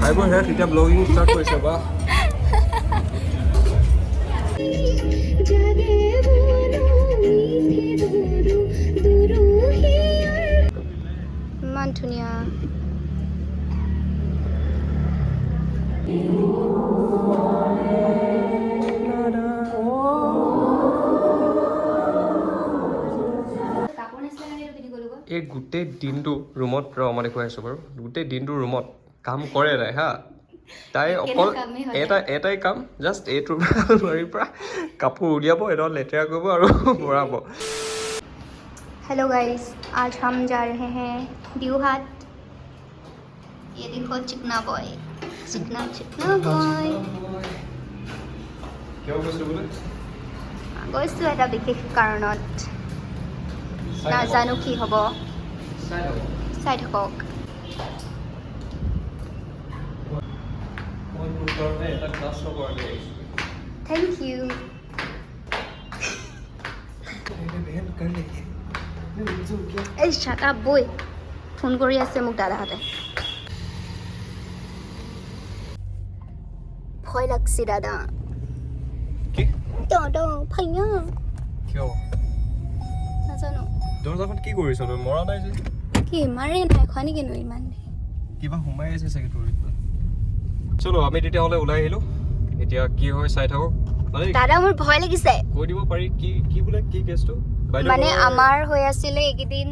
খাই বৈ শেষ এতিয়া ব্লগিং ষ্টাৰ্ট কৰিছে বা ইমান ধুনীয়া এই গোটেই দিনটো ৰুমত মই দেখুৱাই আছোঁ বাৰু গোটেই দিনটো ৰুমত কাম কৰে তাই হা তাই অকল এটাই কাম জাষ্ট এইটোৰ নৰীৰ পৰা কাপোৰ উলিয়াব এটা লেতেৰা কৰিব আৰু ভৰাব हेलो गाइस आज हम जा रहे हैं दीवहाट ये देखो चिकना बॉय चिकना बॉय কিয় কৈছোঁ বোলে গৈছোঁ এটা বিশেষ কাৰণত নাজানো কি হ'ব চাই থাকক থেংক ইউ এই শাট আপ বই ফোন কৰি আছে মোক দাদাহঁতে ভয় লাগছে দাদা কি দাদা ভাইয়া কিয় নাজানো দৰ্জাখন কি কৰিছ তই মৰা নাই যে কি মাৰে নাই খোৱা নেকি নো ইমান কিবা সোমাই আছে চাগে তোৰ চলো আমি তেতিয়াহ'লে ওলাই আহিলোঁ এতিয়া কি হয় চাই থাকক মানে দাদা মোৰ ভয় লাগিছে কৈ দিব পাৰি কি কি বোলে কি কেছটো মানে আমাৰ হৈ আছিলে এইকেইদিন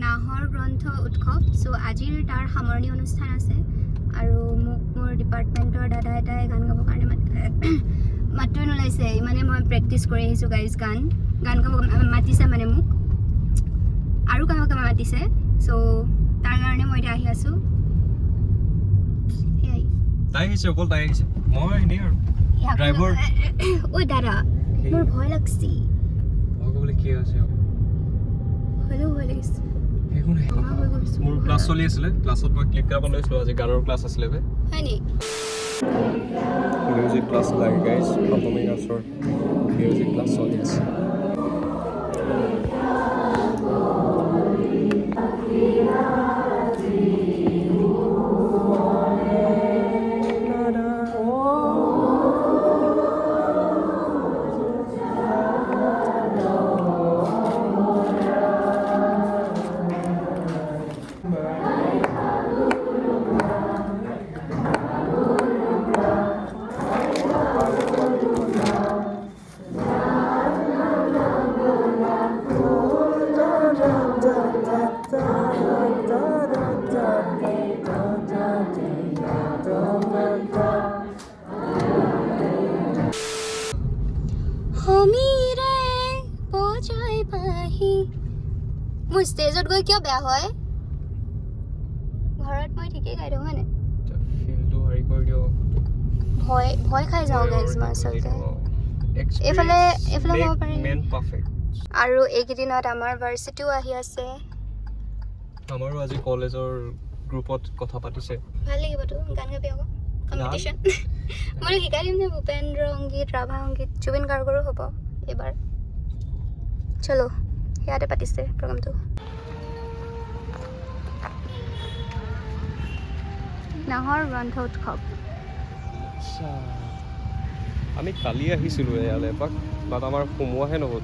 নাহৰ গ্ৰন্থ উৎসৱ চ' আজিৰ তাৰ সামৰণি অনুষ্ঠান আছে আৰু মোক মোৰ ডিপাৰ্টমেণ্টৰ দাদা এটাই গান গাবৰ কাৰণে মাতটোৱে নোলাইছে মানে মই প্ৰেক্টিচ কৰি আহিছোঁ গাইজ গান গাব মাতিছে মানে মোক আৰু কামক মাতিছে চ' তাৰ কাৰণে মই এতিয়া আহি আছোঁ সেয়াই তাই আহিছে অকল তাই আহিছে মই এনেই আৰু ড্ৰাইভাৰ ঐ দাদা মোৰ ভয় লাগছি মই ক'বলৈ কি আছে হ'লেও ভয় লাগিছে একো নাই মোৰ ক্লাছ চলি আছিলে ক্লাছত মই ক্লিক কৰাব লৈছিলোঁ আজি গানৰ ক্লাছ আছিলে বে হয় নি মিউজিক ক্লাছ লাগে গাইজ পাৰফৰ্মিং আৰ্টছৰ মিউজিক ক্লাছ চলি আছে মোৰ ষ্টেজত গৈ কিয় বেয়া হয় ঘৰত মই ঠিকেই গাই দিওঁ হয় নাই ফিলটো হেৰি কৰি দিওঁ ভয় ভয় খাই যাওঁ গাইজ মই আচলতে এইফালে যাব পাৰি আৰু এইকেইদিনত আমাৰ ভাৰ্চিটিও আহি আছে আমাৰো আজি কলেজৰ গ্ৰুপত কথা পাতিছে ভাল লাগিবতো গান গাবি আকৌ কম্পিটিশ্যন মই শিকাই দিম যে ভূপেন্দ্ৰ সংগীত ৰাভা সংগীত জুবিন গাৰ্গৰো হ'ব এইবাৰ চলো ইয়াতে পাতিছে প্ৰগ্ৰামটো নাহৰ গ্ৰন্থ উৎসৱ আমি কালি আহিছিলোঁ ইয়ালৈ এপাক বাট আমাৰ সোমোৱাহে নহ'ল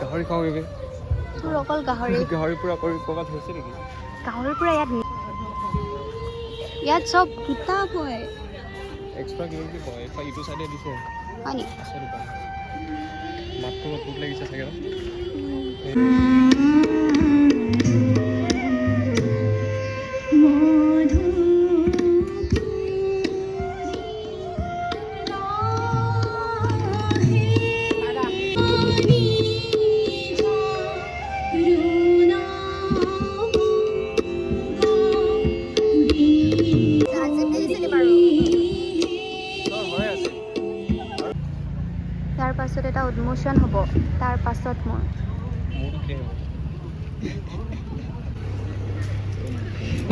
গাহৰি খাওঁ এবে তোৰ অকল গাহৰি পৰা কৰি ক'ৰবাত হৈছে নেকি গাহৰিৰ পৰা ইয়াত চব কিতাপ হয় এক্সট্ৰা কিমান কি কয় ইটো চাইডে দিছে হয় নি আছে দোকান মাতটো বহুত লাগিছে চাগে তাৰ পাছত এটা উন্মোচন হ'ব তাৰ পাছত মোৰ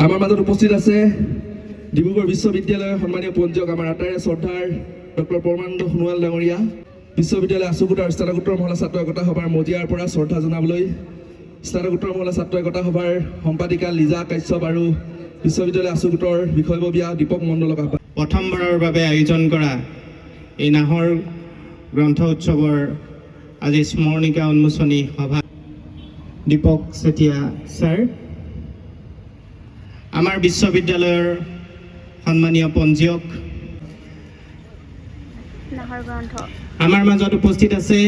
আমাৰ মাজত উপস্থিত আছে ডিব্ৰুগড় বিশ্ববিদ্যালয়ৰ সন্মানীয় পঞ্জীয়ক আমাৰ আটাইৰে শ্ৰদ্ধাৰ ডক্টৰ পৰমানন্দ সোণোৱাল ডাঙৰীয়া বিশ্ববিদ্যালয় আছুগোটৰ স্নাতকোত্তৰ মহলা ছাত্ৰ একতা সভাৰ মজিয়াৰ পৰা শ্ৰদ্ধা জনাবলৈ স্নাতকোত্তৰ মহলা ছাত্ৰ একতা সভাৰ সম্পাদিকা লিজা কাশ্যপ আৰু বিশ্ববিদ্যালয় আছুগোটৰ বিষয়ববীয়া দীপক মণ্ডলক আহ্বান। প্ৰথমবাৰৰ বাবে আয়োজন কৰা এই নাহৰ গ্ৰন্থ উৎসৱৰ আজি স্মৰণিকা উন্মোচনী সভা দীপক চেতিয়া ছাৰ, আমাৰ বিশ্ববিদ্যালয়ৰ সন্মানীয় পঞ্জীয়ক, নাহৰ গ্ৰন্থ আমাৰ মাজত উপস্থিত আছে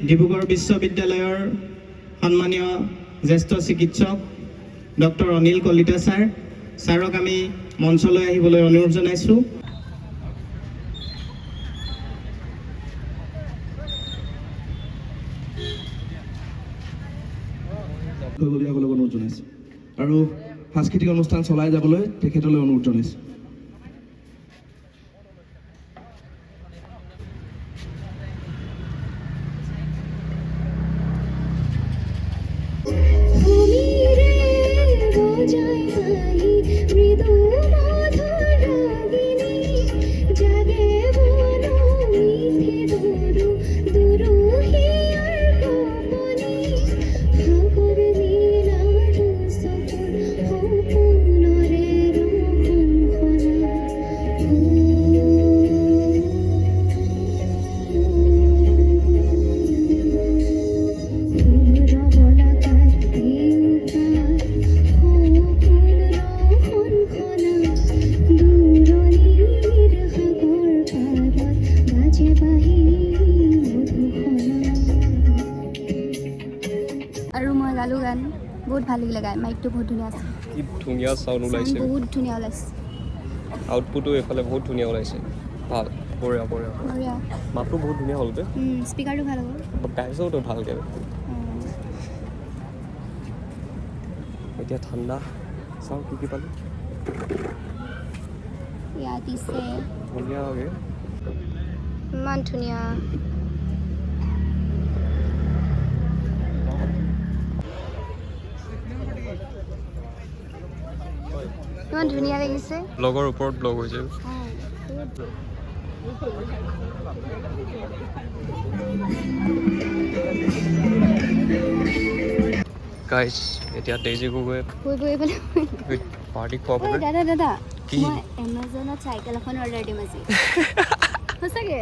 ডিব্ৰুগড় বিশ্ববিদ্যালয়ৰ সন্মানীয় জ্যেষ্ঠ চিকিৎসক ডক্টৰ অনিল কলিতা ছাৰ। ছাৰক আমি মঞ্চলৈ আহিবলৈ অনুৰোধ জনাইছোঁ। বিষয়ববীয়াসকলক অনুৰোধ জনাইছোঁ আৰু সাংস্কৃতিক অনুষ্ঠান চলাই যাবলৈ তেখেতলৈ অনুৰোধ জনাইছোঁ। আৰু মই গালোঁ গান, বহুত ভাল লাগিলে গাই, মাইকটো বহুত ধুনীয়া আছে, কি ধুনীয়া চাউণ্ড ওলাইছে, বহুত ধুনীয়া ওলাইছে, আউটপুটো এইফালে বহুত ধুনীয়া ওলাইছে, ভাল, বঢ়িয়া বঢ়িয়া, বঢ়িয়া। মাতটো বহুত ধুনীয়া হ'ল বে, স্পীকাৰটো ভাল হ'ব, গাইছেওতো ভালকৈ। এতিয়া ঠাণ্ডা, চাওঁ কি কি পালোঁ, ইয়াত দিছে ধুনীয়া লাগে, ইমান ধুনীয়া। ইমান ধুনীয়া লাগিছে। ব্লগৰ ওপৰত ব্লগ হৈছে। গাইজ এতিয়া ডেইজি গগৈ পাৰ্টি খোৱাবলৈ। দাদা দাদা, কি? মই এমাজনত চাইকেল এখন অৰ্ডাৰ দিম আজি। সঁচাকৈ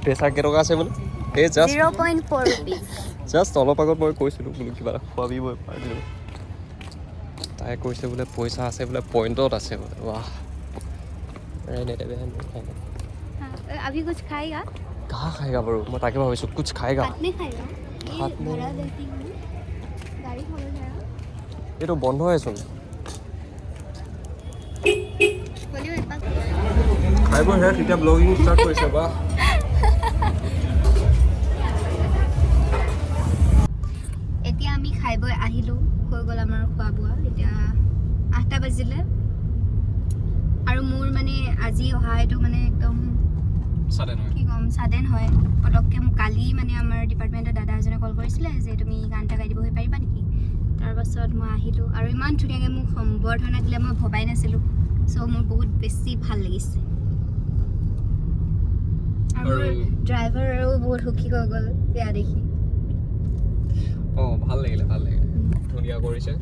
প্ৰেছাৰ কেইটকা আছে বোলে? এই জাষ্ট 0.4 rupees। জাষ্ট অলপ আগত মই কৈছিলোঁ বোলো কিবা এটা খোৱাবি মই পাৰ্টিটো। তাই কৈছে বোলে পইচা আছে বোলে, পইণ্টত আছে বোলে। ৱাহ, अभी कुछ खाएगा? कहाँ खाएगा বাৰু? মই তাকে ভাবিছোঁ कुछ खाएगा। हाथ में खाएगा? हाथ में। भरा देती हूँ, गाड़ी खोलो जरा। এইটো বন্ধ হয়চোন। खोलियो एक बार। খাই বৈ শেষ, এতিয়া ব্লগিং ষ্টাৰ্ট কৰিছে। বাহ, এতিয়া আমি খাই বৈ আহিলোঁ, হৈ গ'ল আমাৰ খোৱা বোৱা। এতিয়া 8টা বাজিলে আৰু মোৰ মানে আজি অহাটো মানে একদম কি ক'ম, ছাডেন হয় পটককৈ। মোক কালি মানে আমাৰ ডিপাৰ্টমেণ্টৰ দাদা এজনে কল কৰিছিলে যে তুমি গান এটা গাই দিবহি পাৰিবা নেকি। তাৰপাছত মই আহিলোঁ আৰু ইমান ধুনীয়াকৈ মোক সম্বৰ্ধনা দিলে, মই ভবাই নাছিলোঁ। চ' মোৰ বহুত বেছি ভাল লাগিছে আৰু মোৰ ড্ৰাইভাৰো বহুত সুখী হৈ গ'ল এয়া দেখি। অঁ ভাল লাগিলে, ভাল লাগিলে, ধুনীয়া কৰিছে,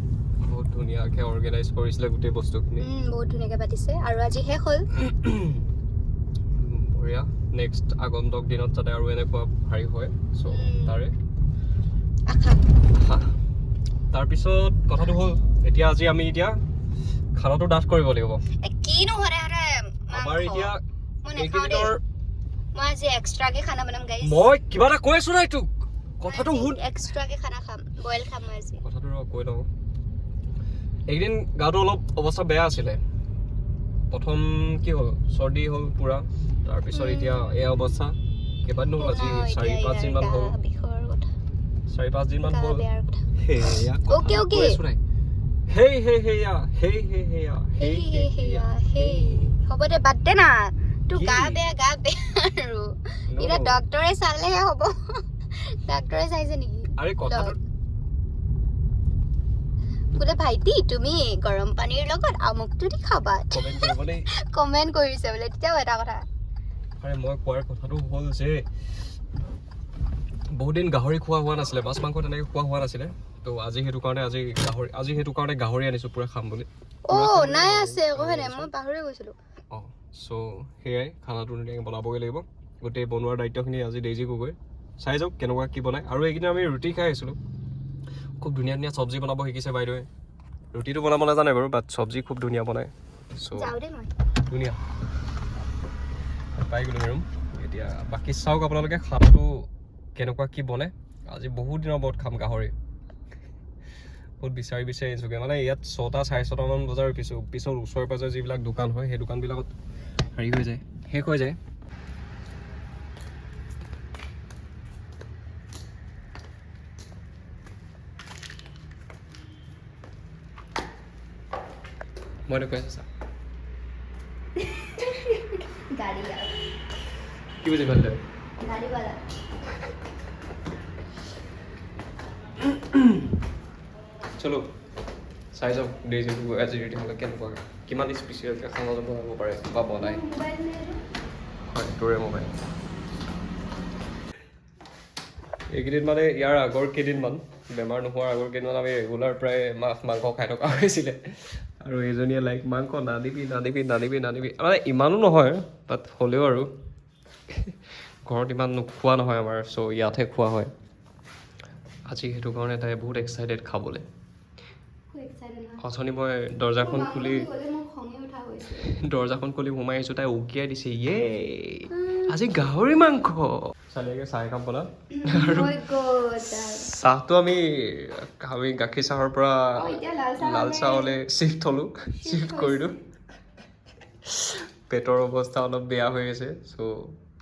বহুত ধুনীয়াকৈ অৰ্গেনাইজ কৰিছিলে গোটেই বস্তুখিনি। বহুত ধুনীয়াকৈ পাতিছে আৰু আজি শেষ হ'ল। বঢ়িয়া, নেক্সট আগন্তুক দিনত যাতে আৰু এনেকুৱা হেৰি হয়, চ' তাৰে আশা। তাৰপিছত কথাটো হ'ল এতিয়া আজি আমি এতিয়া খানাটো ডাঠ কৰিব লাগিব। কিনো সদায় আমাৰ এতিয়া মই এইকেইদিনৰ মই আজি এক্সট্ৰাকে খানা বনাম গাইছ। মই কিবা এটা কৈ আছো নাই তোক, কথাটো শুন। এক্সট্ৰাকে খানা খাম, বইল খাম মই আজি। কথাটো ৰ কৈ লওঁ। এইকেইদিন গাটো অলপ অৱস্থা বেয়া আছিলে। প্ৰথম কি হ'ল, চৰ্দি হ'ল পুৰা, তাৰপিছত এতিয়া এয়া অৱস্থা। কেইবাদিন হ'ল, আজি 4-5 দিনমান হ'ল, 4-5 দিনমান হ'ল। সেয়া অ'কে অ'কে হেই হেই হেয়া, হেই হেই হেয়া, হেই হেই হেয়া, হেই। হ'ব দে, বাদ দে না, তোৰ কি? গা বেয়া আৰু এতিয়া ডক্তৰে চালেহে হ'ব। ডক্তৰে চাইছে নেকি? আৰে কথাটো বোলে ভাইটি তুমি গৰম পানীৰ লগত আমুকটো দি খাবা, কমেণ্ট কৰিবলৈ কমেণ্ট কৰিছে বোলে। তেতিয়াও এটা কথা, আৰে মই কোৱাৰ কথাটো হ'ল যে বহুত দিন গাহৰি খোৱা হোৱা নাছিলে, মাছ মাংস তেনেকৈ খোৱা হোৱা নাছিলে। তো আজি সেইটো কাৰণে গাহৰি আনিছোঁ পূৰা খাম বুলি। নাই আছে আকৌ হয় নাই, মই পাহৰি গৈছিলোঁ। অঁ চ' সেয়াই খানাটো ধুনীয়াকৈ বনাবগৈ লাগিব। গোটেই বনোৱাৰ দায়িত্বখিনি আজি ডেইজি গগৈ। চাই যাওক কেনেকুৱা কি বনায়। আৰু এইকেইদিন আমি ৰুটি খাই আহিছিলোঁ, খুব ধুনীয়া ধুনীয়া চব্জি বনাব শিকিছে বাইদেৱে। ৰুটিটো বনাব নাজানে বাৰু, বাট চব্জি খুব ধুনীয়া বনায়। চ' ধুনীয়া পাই গ'লোঁ মেৰুম। এতিয়া বাকী চাওক আপোনালোকে খানাটো কেনেকুৱা কি বনে। আজি বহুত দিনৰ মূৰত খাম গাহৰি, বহুত বিচাৰি আহিছোঁগৈ। মানে ইয়াত 6টা 6:30মান বজাৰ পিছত ওচৰে পাঁজৰে যিবিলাক দোকান হয় সেই দোকানবিলাকত হেৰি হৈ যায়, শেষ হৈ যায়। মই কৈ আছোঁ চা কি বুজি পালে? চলো চাই যাওক ডেইজি গগৈ আজি তেতিয়াহ'লে কেনেকুৱা কিমান স্পেচিয়েলকৈ খানা বনাব পাৰে বা বনায়। হয় তোৰে মোবাইল। এইকেইদিন মানে ইয়াৰ আগৰ কেইদিনমান বেমাৰ নোহোৱাৰ আগৰ কেইদিনমান আমি ৰেগুলাৰ প্ৰায় মাছ মাংস খাই থকা হৈছিলে। আৰু এইজনীয়ে লাইক মাংস নানিবি মানে ইমানো নহয়, বাট হ'লেও আৰু ঘৰত ইমান নোখোৱা নহয় আমাৰ, চ' ইয়াতহে খোৱা হয়। আজি সেইটো কাৰণে তাই বহুত এক্সাইটেড খাবলৈ। অথনি মই দৰ্জাখন খুলি সোমাই আহিছোঁ, তাই উকিয়াই দিছে ইয়ে আজি গাহৰি মাংস। ছোৱালীকে চাহ একাপ বনা। আৰু চাহটো আমি গাখীৰ চাহৰ পৰা লাল চাহলৈ চিফ্ট কৰিলোঁ। পেটৰ অৱস্থা অলপ বেয়া হৈ আছে, চ'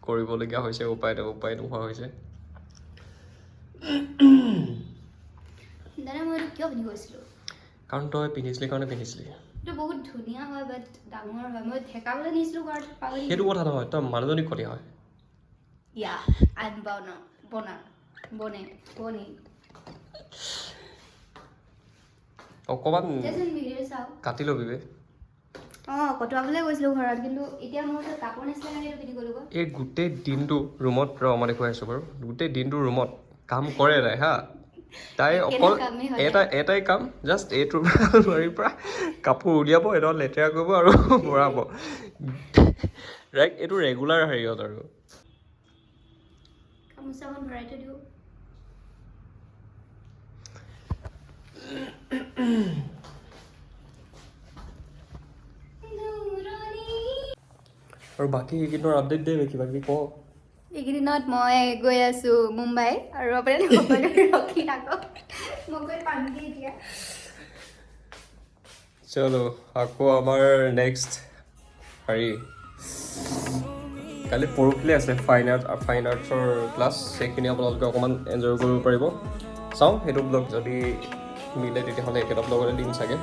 কৰিবলগীয়া হৈছে, উপায় নোহোৱা হৈছে। কাৰণ তই পিন্ধিছিলি কাৰণে পিন্ধিছিলি। বহুত ধুনীয়া হয়, বাট ডাঙৰ হয়। মই ঠেকাবলৈ নিছিলোঁ ঘৰত, সেইটো কথা নহয়, তই মানুহজনী ক্ষতি হয়। অকণমান কাটি ল'বি বে। কটোৱাবলৈ গৈছিলোঁ ঘৰত, কিন্তু এতিয়া মোৰ ওচৰত কাপোৰ নাছিলে কাৰণে পিন্ধি গ'লো। এই গোটেই দিনটো ৰুমত মই দেখুৱাই আছোঁ বাৰু, গোটেই দিনটো ৰুমত কাম কৰে তাই হা। তাই অকল এটাই কাম, জাষ্ট এইটোৰ পৰা কাপোৰ উলিয়াব, এইটো লেতেৰা কৰিব আৰু ভৰাব। ৰাইট, এইটো ৰেগুলাৰ হেৰিয়ত আৰু গামোচাখন ভৰাই থৈ দিওঁ। আৰু বাকী এইকেইদিনৰ আপডেট দে, কিবা কিবি ক। এইকেইদিনত মই গৈ আছোঁ মুম্বাই, আৰু আপুনি ৰখি থাকক, মই গৈ পামগৈ এতিয়া। চলো আকৌ আমাৰ নেক্সট হেৰি কালি পৰহিলৈ আছে ফাইন আৰ্টছৰ ক্লাছ, সেইখিনি আপোনালোকে অকণমান এনজয় কৰিব পাৰিব। চাওঁ সেইটো ব্লগ যদি মিলে তেতিয়াহ'লে একেটা ব্লগতে দিম চাগে।